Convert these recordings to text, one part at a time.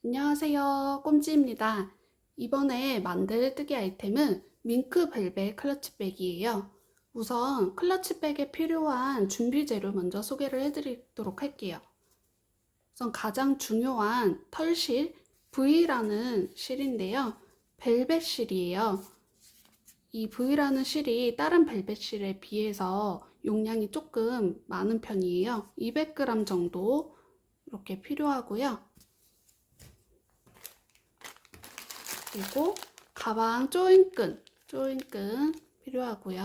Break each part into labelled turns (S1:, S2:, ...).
S1: 안녕하세요, 꼼지입니다. 이번에 만들 뜨개 아이템은 밍크 벨벳 클러치백이에요. 우선 클러치백에 필요한 준비 재료 먼저 소개를 해드리도록 할게요. 우선 가장 중요한 털실 V라는 실인데요. 벨벳 실이에요. 이 V라는 실이 다른 벨벳 실에 비해서 용량이 조금 많은 편이에요. 200g 정도 이렇게 필요하고요. 그리고 가방 조인끈 필요하고요.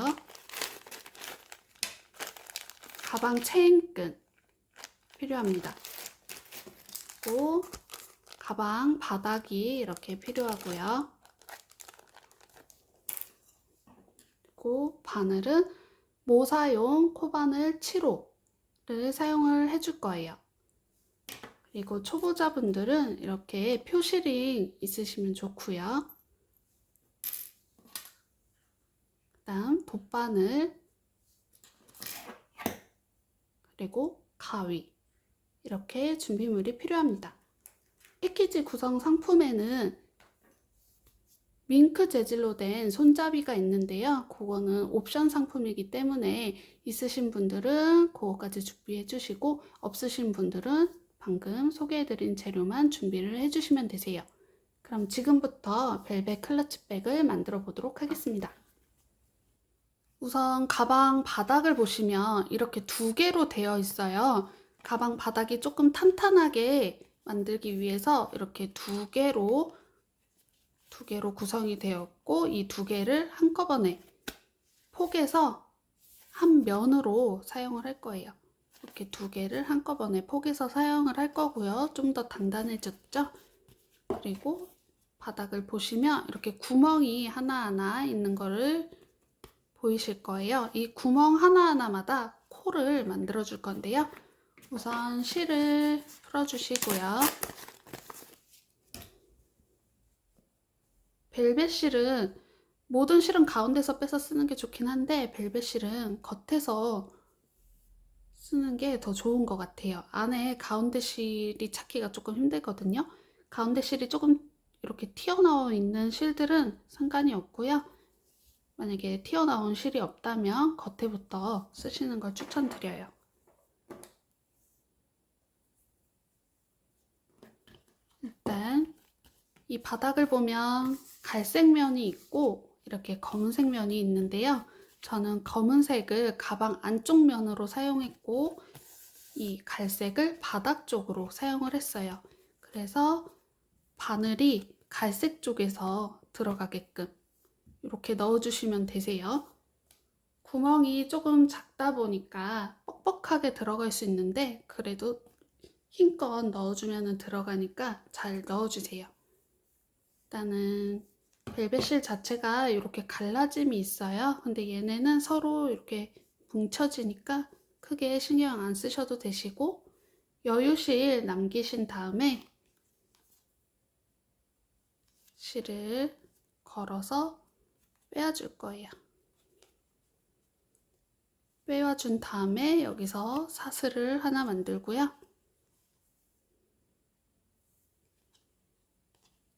S1: 가방 체인끈 필요합니다. 그리고 가방 바닥이 이렇게 필요하고요. 그리고 바늘은 모사용 코바늘 7호를 사용을 해줄 거예요. 그리고 초보자분들은 이렇게 표시링 있으시면 좋고요. 그다음 돗바늘, 그리고 가위, 이렇게 준비물이 필요합니다. 패키지 구성 상품에는 밍크 재질로 된 손잡이가 있는데요. 그거는 옵션 상품이기 때문에 있으신 분들은 그거까지 준비해 주시고, 없으신 분들은 방금 소개해드린 재료만 준비를 해주시면 되세요. 그럼 지금부터 벨벳 클러치백을 만들어 보도록 하겠습니다. 우선 가방 바닥을 보시면 이렇게 두 개로 되어 있어요. 가방 바닥이 조금 탄탄하게 만들기 위해서 이렇게 두 개로 구성이 되었고, 이 두 개를 한꺼번에 포개서 한 면으로 사용을 할 거예요. 이렇게 두 개를 한꺼번에 포개서 사용을 할 거고요. 좀 더 단단해졌죠? 그리고 바닥을 보시면 이렇게 구멍이 하나하나 있는 거를 보이실 거예요. 이 구멍 하나하나마다 코를 만들어 줄 건데요. 우선 실을 풀어 주시고요. 벨벳 실은 모든 실은 가운데서 빼서 쓰는 게 좋긴 한데, 벨벳 실은 겉에서 쓰는 게 더 좋은 것 같아요. 안에 가운데 실이 찾기가 조금 힘들거든요. 가운데 실이 조금 이렇게 튀어나와 있는 실들은 상관이 없고요. 만약에 튀어나온 실이 없다면 겉에부터 쓰시는 걸 추천드려요. 일단 이 바닥을 보면 갈색 면이 있고 이렇게 검은색 면이 있는데요. 저는 검은색을 가방 안쪽 면으로 사용했고, 이 갈색을 바닥 쪽으로 사용을 했어요. 그래서 바늘이 갈색 쪽에서 들어가게끔 이렇게 넣어주시면 되세요. 구멍이 조금 작다 보니까 뻑뻑하게 들어갈 수 있는데, 그래도 힘껏 넣어주면 들어가니까 잘 넣어주세요. 일단은 벨벳실 자체가 이렇게 갈라짐이 있어요. 근데 얘네는 서로 이렇게 뭉쳐지니까 크게 신경 안 쓰셔도 되시고, 여유실 남기신 다음에 실을 걸어서 빼어줄 거예요. 빼어준 다음에 여기서 사슬을 하나 만들고요.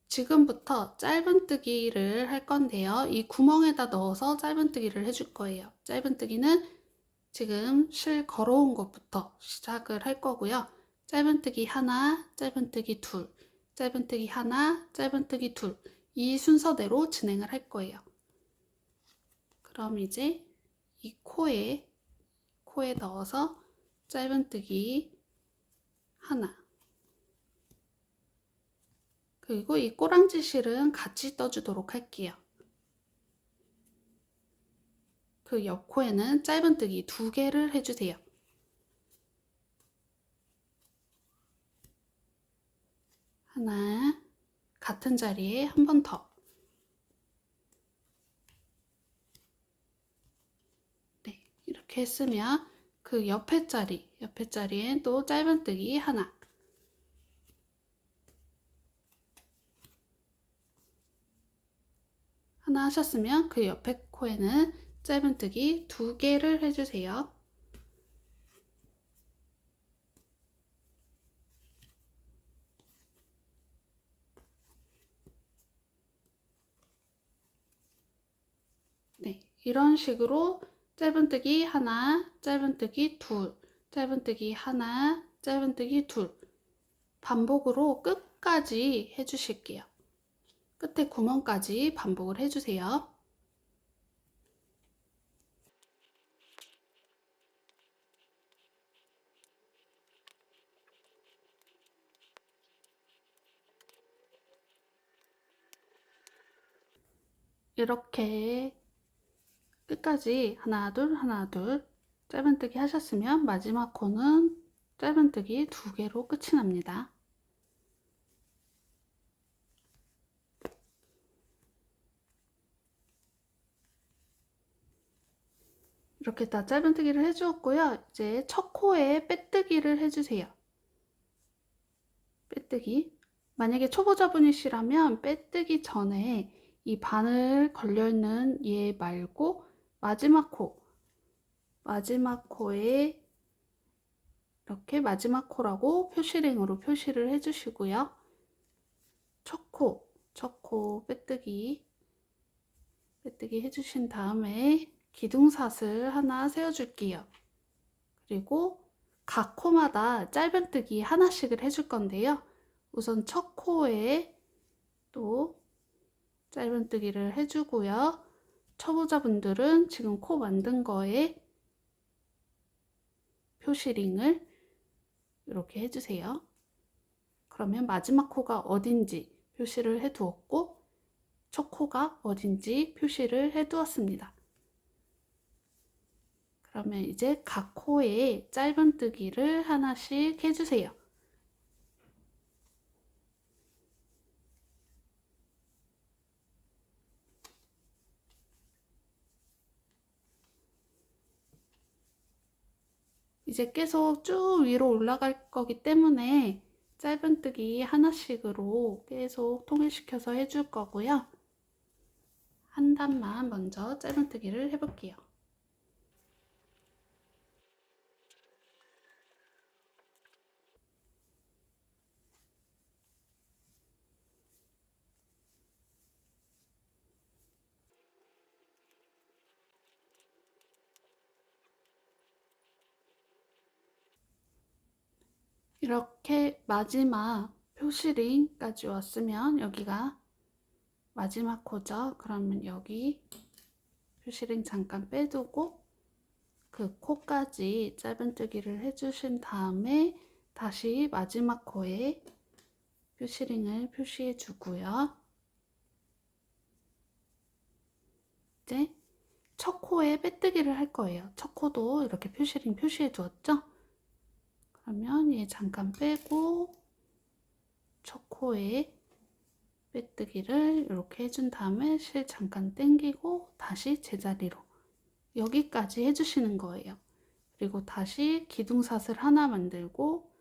S1: 지금부터 짧은뜨기를 할 건데요. 이 구멍에다 넣어서 짧은뜨기를 해줄 거예요. 짧은뜨기는 지금 실 걸어온 것부터 시작을 할 거고요. 짧은뜨기 하나, 짧은뜨기 둘, 짧은뜨기 하나, 짧은뜨기 둘, 이 순서대로 진행을 할 거예요. 그럼 이제 이 코에 넣어서 짧은뜨기 하나, 그리고 이 꼬랑지 실은 같이 떠주도록 할게요. 그 옆코에는 짧은뜨기 두 개를 해주세요. 하나, 같은 자리에 한 번 더. 네, 이렇게 했으면 그 옆에 자리엔 또 짧은뜨기 하나. 하나 하셨으면 그 옆에 코에는 짧은뜨기 두 개를 해주세요. 이런 식으로 짧은뜨기 하나, 짧은뜨기 둘, 짧은뜨기 하나, 짧은뜨기 둘 반복으로 끝까지 해주실게요. 끝에 구멍까지 반복을 해주세요. 이렇게 끝까지 하나 둘 짧은뜨기 하셨으면 마지막 코는 짧은뜨기 2개로 끝이 납니다. 이렇게 다 짧은뜨기를 해주었고요. 이제 첫 코에 빼뜨기를 해주세요. 빼뜨기. 만약에 초보자분이시라면 빼뜨기 전에 이 바늘 걸려있는 얘 말고 마지막 코에 이렇게 마지막 코라고 표시링으로 표시를 해주시고요. 첫 코 빼뜨기 해주신 다음에 기둥사슬 하나 세워줄게요. 그리고 각 코마다 짧은뜨기 하나씩을 해줄 건데요. 우선 첫 코에 또 짧은뜨기를 해주고요. 초보자분들은 지금 코 만든 거에 표시링을 이렇게 해주세요. 그러면 마지막 코가 어딘지 표시를 해두었고 첫 코가 어딘지 표시를 해두었습니다. 그러면 이제 각 코에 짧은뜨기를 하나씩 해주세요. 이제 계속 쭉 위로 올라갈 거기 때문에 짧은뜨기 하나씩으로 계속 통일시켜서 해줄 거고요. 한 단만 먼저 짧은뜨기를 해볼게요. 이렇게 마지막 표시링까지 왔으면 여기가 마지막 코죠. 그러면 여기 표시링 잠깐 빼두고 그 코까지 짧은뜨기를 해주신 다음에 다시 마지막 코에 표시링을 표시해 주고요. 이제 첫 코에 빼뜨기를 할 거예요. 첫 코도 이렇게 표시링 표시해 두었죠? 그러면 얘 잠깐 빼고 첫 코에 빼뜨기를 이렇게 해준 다음에 실 잠깐 당기고 다시 제자리로 여기까지 해주시는 거예요. 그리고 다시 기둥사슬 하나 만들고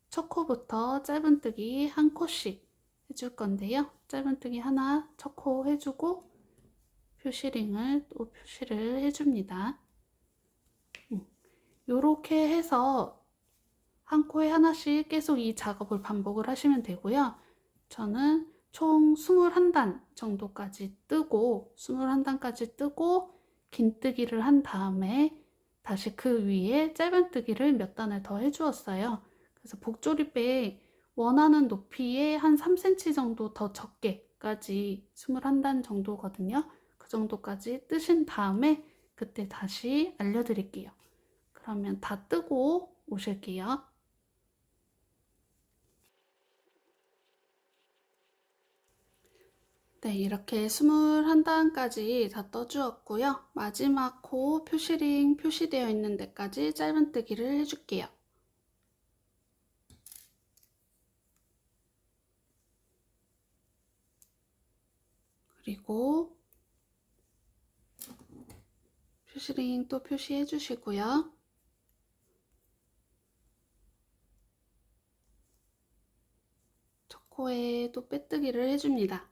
S1: 첫 코부터 짧은뜨기 한 코씩 해줄 건데요. 짧은뜨기 하나 첫 코 해주고 표시링을 또 표시를 해줍니다. 요렇게 해서 한 코에 하나씩 계속 이 작업을 반복을 하시면 되고요. 저는 총 21단 정도까지 뜨고 21단까지 뜨고 긴뜨기를 한 다음에 다시 그 위에 짧은뜨기를 몇 단을 더 해주었어요. 그래서 복조립에 원하는 높이에 한 3cm 정도 더 적게까지 21단 정도거든요. 그 정도까지 뜨신 다음에 그때 다시 알려드릴게요. 그러면 다 뜨고 오실게요. 네, 이렇게 21단까지 다 떠주었고요. 마지막 코 표시링 표시되어 있는 데까지 짧은뜨기를 해줄게요. 그리고 표시링 또 표시해 주시고요. 첫 코에 또 빼뜨기를 해줍니다.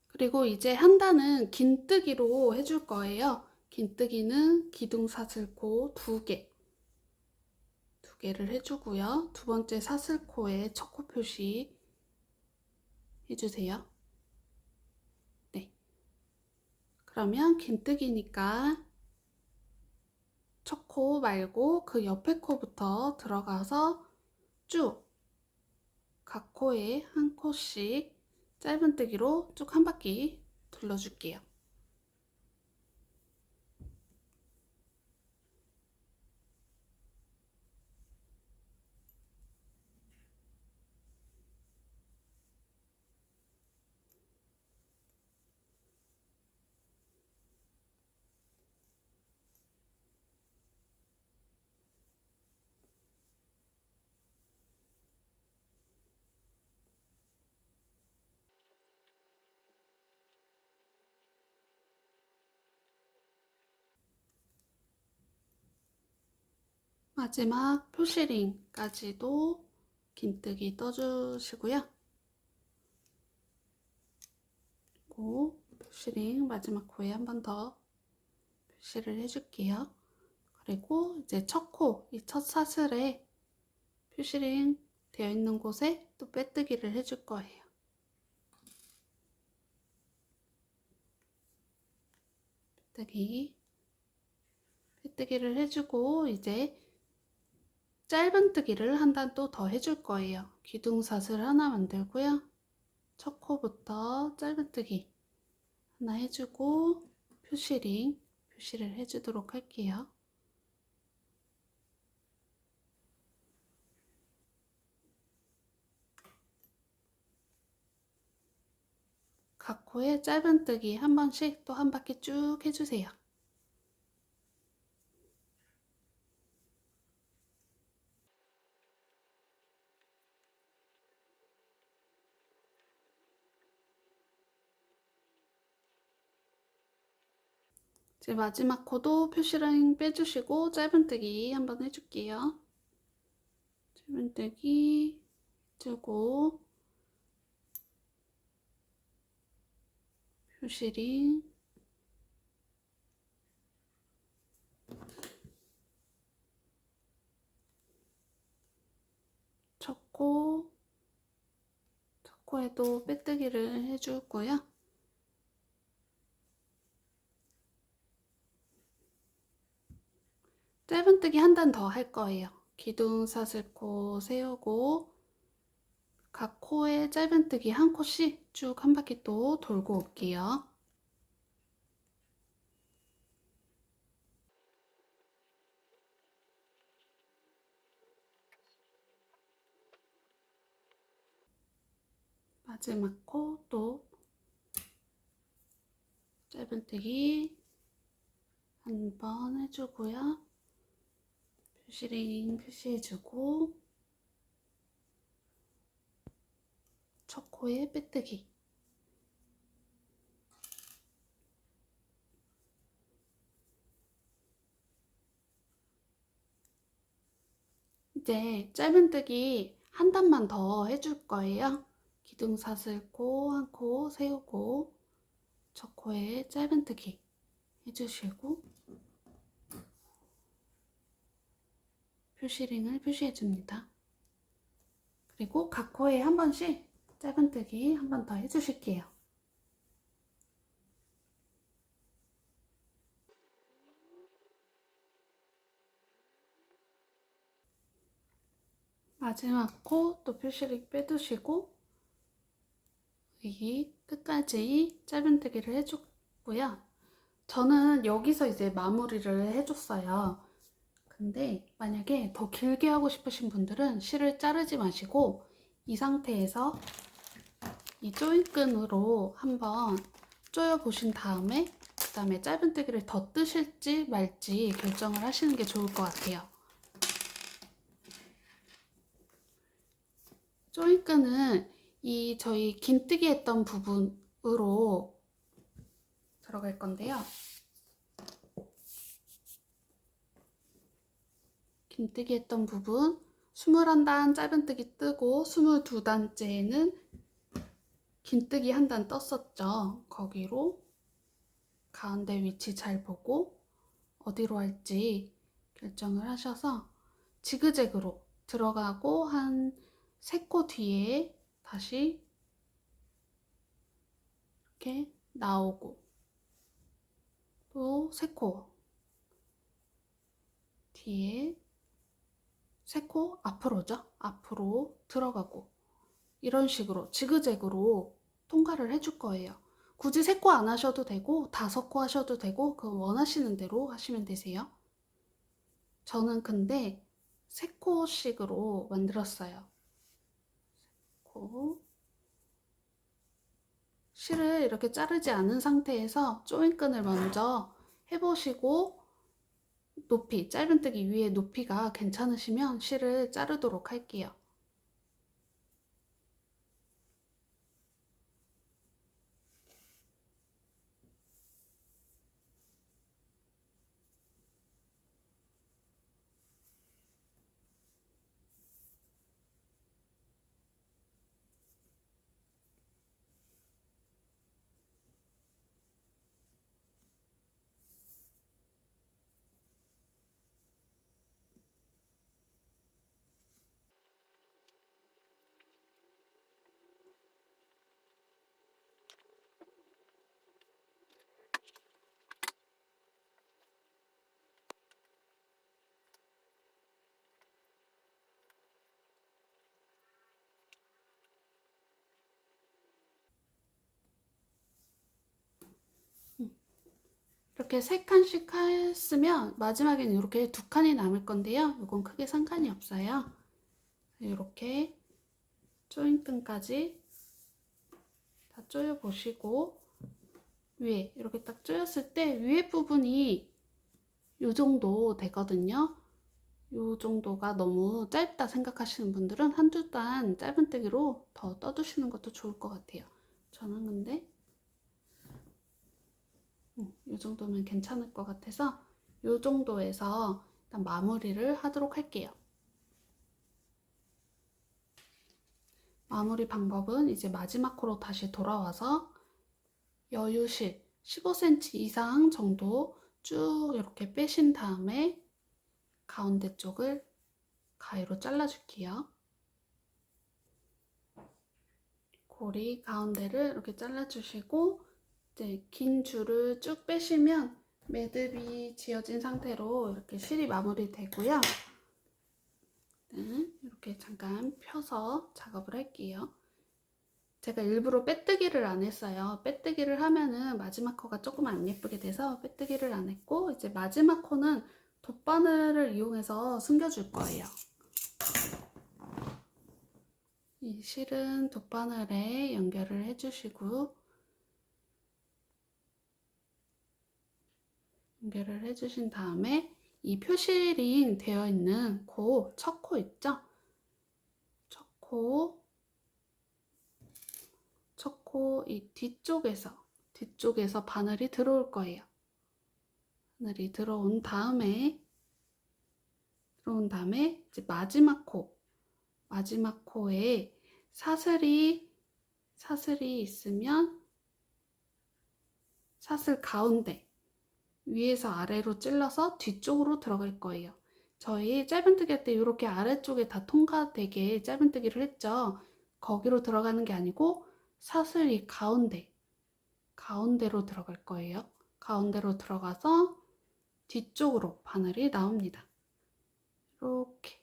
S1: 그리고 이제 한 단은 긴뜨기로 해줄 거예요. 긴뜨기는 기둥사슬코 2개 2개를 해주고요. 두 번째 사슬코에 첫 코 표시 해주세요. 네. 그러면 긴뜨기니까 첫 코 말고 그 옆에 코부터 들어가서 쭉 각 코에 한 코씩 짧은뜨기로 쭉 한 바퀴 둘러줄게요. 마지막 표시링까지도 긴뜨기 떠주시고요. 그리고 표시링 마지막 코에 한 번 더 표시를 해줄게요. 그리고 이제 첫 코, 이 첫 사슬에 표시링 되어 있는 곳에 또 빼뜨기를 해줄 거예요. 빼뜨기를 해주고 이제 짧은뜨기를 한 단 또 더 해줄 거예요. 기둥사슬 하나 만들고요. 첫 코부터 짧은뜨기 하나 해주고 표시를 해주도록 할게요. 각 코에 짧은뜨기 한 번씩 또 한 바퀴 쭉 해주세요. 이제 마지막 코도 표시라인 빼주시고 짧은뜨기 한번 해줄게요. 짧은뜨기 해주고 표시링 첫 코에도 빼뜨기를 해주고요. 짧은뜨기 한 단 더 할 거예요. 기둥사슬코 세우고 각 코에 짧은뜨기 한 코씩 쭉 한 바퀴 또 돌고 올게요. 마지막 코 또 짧은뜨기 한 번 해주고요. 표시링 표시해주고 첫 코에 빼뜨기 이제 짧은뜨기 한 단만 더 해줄 거예요. 기둥사슬코 한 코 세우고 첫 코에 짧은뜨기 해주시고 표시링을 표시해줍니다. 그리고 각 코에 한 번씩 짧은뜨기 한 번 더 해주실게요. 마지막 코 또 표시링 빼두시고 여기 끝까지 짧은뜨기를 해줬고요. 저는 여기서 이제 마무리를 해줬어요. 근데 만약에 더 길게 하고 싶으신 분들은 실을 자르지 마시고 이 상태에서 이 조임끈으로 한번 조여 보신 다음에 그 다음에 짧은뜨기를 더 뜨실지 말지 결정을 하시는 게 좋을 것 같아요. 조임끈은 이 저희 긴뜨기 했던 부분으로 들어갈 건데요. 긴뜨기 했던 부분 21단 짧은뜨기 뜨고 22단째에는 긴뜨기 한 단 떴었죠. 거기로 가운데 위치 잘 보고 어디로 할지 결정을 하셔서 지그재그로 들어가고 한 3코 뒤에 다시 이렇게 나오고 또 3코 뒤에 3코 앞으로죠. 앞으로 들어가고 이런 식으로 지그재그로 통과를 해줄 거예요. 굳이 3코 안 하셔도 되고 5코 하셔도 되고 그 원하시는 대로 하시면 되세요. 저는 근데 3코씩으로 만들었어요. 실을 이렇게 자르지 않은 상태에서 조인끈을 먼저 해보시고 높이, 짧은뜨기 위에 높이가 괜찮으시면 실을 자르도록 할게요. 이렇게 3칸씩 했으면 마지막에는 이렇게 2칸이 남을 건데요. 이건 크게 상관이 없어요. 이렇게 조인끈까지 다 조여 보시고 위에 이렇게 딱 조였을 때 위에 부분이 이 정도 되거든요. 이 정도가 너무 짧다 생각하시는 분들은 한두 단 짧은뜨기로 더 떠두시는 것도 좋을 것 같아요. 저는 근데 이 정도면 괜찮을 것 같아서 이 정도에서 일단 마무리를 하도록 할게요. 마무리 방법은 이제 마지막 코로 다시 돌아와서 여유실 15cm 이상 정도 쭉 이렇게 빼신 다음에 가운데 쪽을 가위로 잘라줄게요. 고리 가운데를 이렇게 잘라주시고 이제 긴 줄을 쭉 빼시면 매듭이 지어진 상태로 이렇게 실이 마무리되고요. 이렇게 잠깐 펴서 작업을 할게요. 제가 일부러 빼뜨기를 안 했어요. 빼뜨기를 하면은 마지막 코가 조금 안 예쁘게 돼서 빼뜨기를 안 했고 이제 마지막 코는 돗바늘을 이용해서 숨겨줄 거예요. 이 실은 돗바늘에 연결을 해주시고 연결을 해주신 다음에 이 표시링 되어 있는 코, 첫 코 있죠? 첫 코 이 뒤쪽에서 바늘이 들어올 거예요. 바늘이 들어온 다음에 이제 마지막 코에 사슬이 있으면 사슬 가운데 위에서 아래로 찔러서 뒤쪽으로 들어갈 거예요. 저희 짧은뜨기 할 때 이렇게 아래쪽에 다 통과되게 짧은뜨기를 했죠. 거기로 들어가는 게 아니고 사슬 이 가운데로 들어갈 거예요. 가운데로 들어가서 뒤쪽으로 바늘이 나옵니다. 이렇게.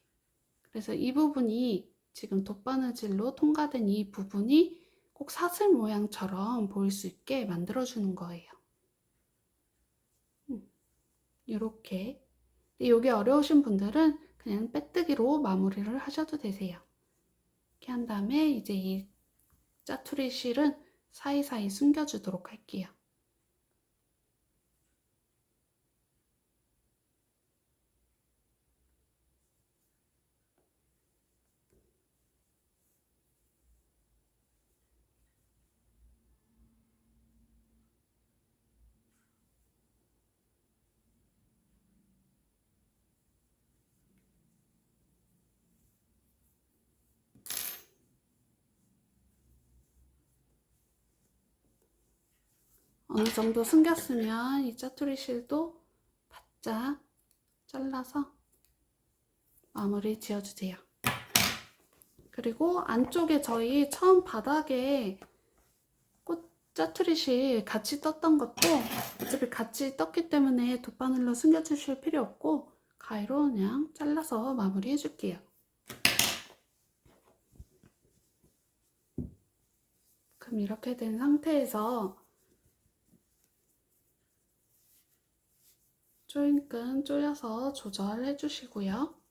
S1: 그래서 이 부분이 지금 돗바느질로 통과된 이 부분이 꼭 사슬 모양처럼 보일 수 있게 만들어주는 거예요. 이렇게. 이게 어려우신 분들은 그냥 빼뜨기로 마무리를 하셔도 되세요. 이렇게 한 다음에 이제 이 짜투리 실은 사이사이 숨겨주도록 할게요. 어느 정도 숨겼으면 이 짜투리 실도 바짝 잘라서 마무리 지어주세요. 그리고 안쪽에 저희 처음 바닥에 꽃 짜투리실 같이 떴던 것도 어차피 같이 떴기 때문에 돗바늘로 숨겨주실 필요 없고 가위로 그냥 잘라서 마무리 해줄게요. 그럼 이렇게 된 상태에서 조임끈 조여서 조절해 주시고요.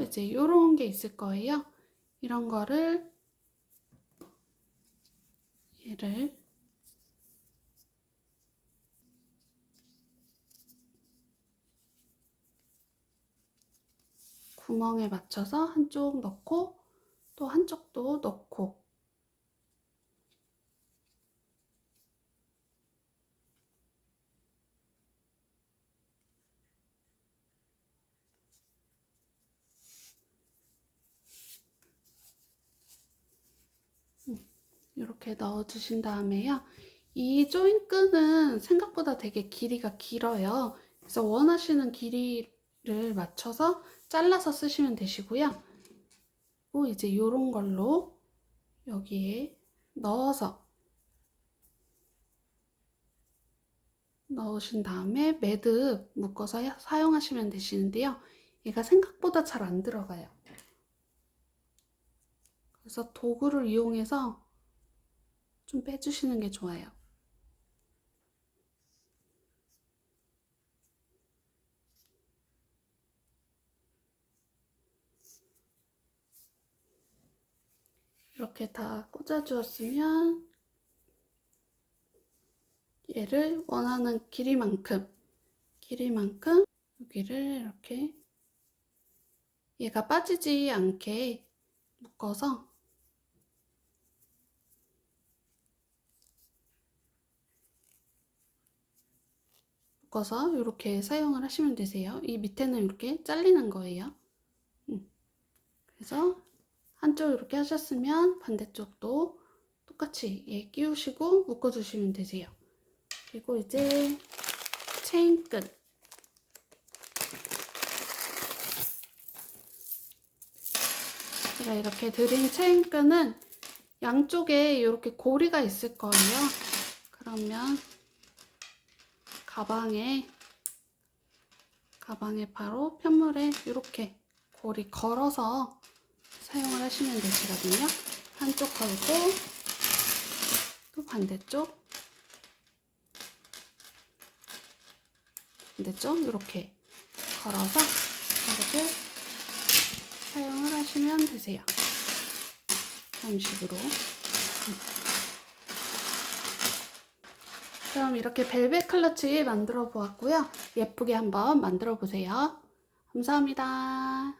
S1: 이제 이런 게 있을 거예요. 이런 거를 얘를 구멍에 맞춰서 한쪽 넣고 또 한쪽도 넣고 이렇게 넣어주신 다음에요. 이 조임끈은 생각보다 되게 길이가 길어요. 그래서 원하시는 길이를 맞춰서 잘라서 쓰시면 되시고요. 그리고 이제 이런 걸로 여기에 넣으신 다음에 매듭 묶어서 사용하시면 되시는데요. 얘가 생각보다 잘 안 들어가요. 그래서 도구를 이용해서 좀 빼주시는 게 좋아요. 이렇게 다 꽂아주었으면 얘를 원하는 길이만큼 여기를 이렇게 얘가 빠지지 않게 묶어서 이렇게 사용을 하시면 되세요. 이 밑에는 이렇게 잘리는 거예요. 그래서 한쪽 이렇게 하셨으면 반대쪽도 똑같이 얘 끼우시고 묶어주시면 되세요. 그리고 이제 체인끈 제가 이렇게 드린 체인끈은 양쪽에 이렇게 고리가 있을 거예요. 그러면 가방에 바로 편물에 이렇게 고리 걸어서 사용을 하시면 되시거든요. 한쪽 걸고 또 반대쪽 이렇게 걸어서 이렇게 사용을 하시면 되세요. 이런 식으로. 그럼 이렇게 벨벳 클러치 만들어 보았고요. 예쁘게 한번 만들어 보세요. 감사합니다.